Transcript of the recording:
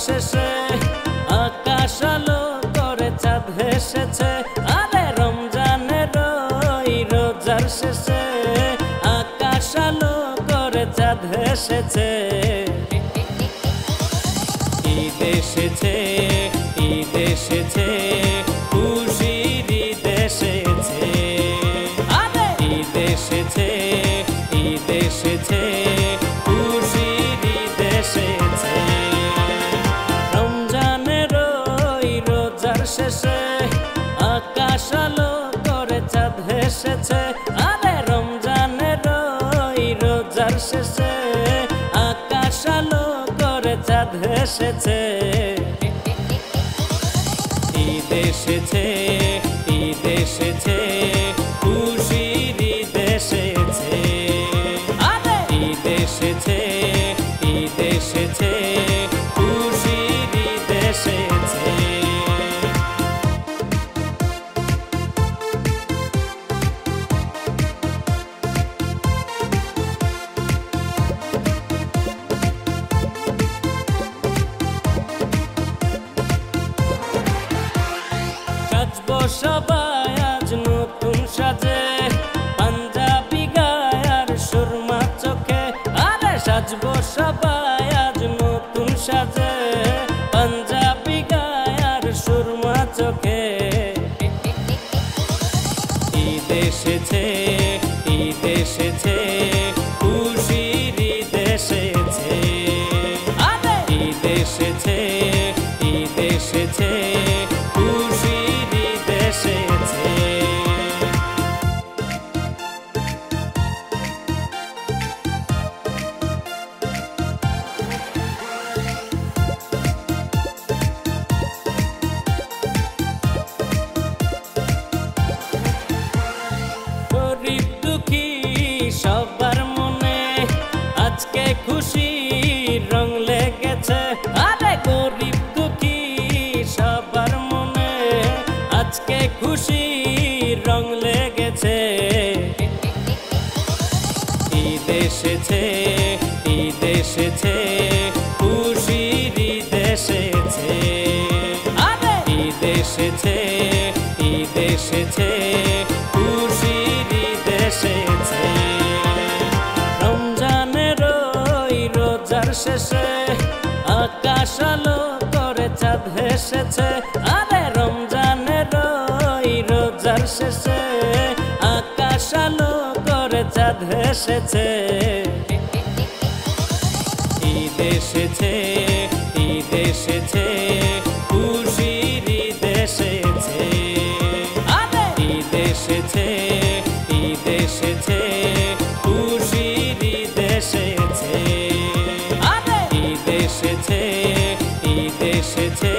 শেষে আকাশ আলো করে চাঁদ হেসেছে। আরে রমজানের ওই রোজার শেষে আকাশ আলো করে চাঁদ হেসেছে। ঈদ এসেছে, ঈদ এসেছে, খুশির ঈদ এসেছে। ঈদ এসেছে, ঈদ এসেছে, খুশির ঈদ এসেছে। রমজানের ওই রোজার শেষে আকাশ আলো করে চাঁদ হেসেছে। আরে রমজানের ওই রোজার শেষে আকাশ আলো করে চাঁদ হেসেছে। ঈদ এসেছে, ঈদ এসেছে, খুশির ঈদ এসেছে। ঈদ এসেছে, ঈদ এসেছে, খুশির ঈদ এসেছে। সাজবো সবাই আজ নতুন সাজে, পাঞ্জাবি গায়ে আর সুরমা চোখে। আরে সাজবো সবাই আজ নতুন সাজে, পাঞ্জাবি গায়ে আর সুরমা চোখে। ঈদ এসেছে, ঈদ এসেছে, খুশির ঈদ এসেছে। ঈদ এসেছে, ঈদ এসেছে, খুশির ঈদ এসেছে। গরিব দুঃখী সবার মনে আজকে খুশির রং লেগেছে। আরে গরিব দুঃখী সবার মনে আজকে খুশির রং লেগেছে। ঈদ এসেছে, ঈদ এসেছে, খুশির ঈদ এসেছে। ঈদ এসেছে, ঈদ এসেছে, খুশির ঈদ এসেছে। রমজানের ওই রোজার শেষে আকাশ আলো করে চাঁদ হেসেছে। আরে রমজানের ওই রোজার শেষে আকাশ আলো করে চাঁদ হেসেছে। ঈদ এসেছে, ঈদ এসেছে, খুশির ঈদ এসেছে। ঈদ এসেছে, ঈদ এসেছে, খুশির ঈদ এসেছে। ঈদ এসেছে, ঈদ এসেছে।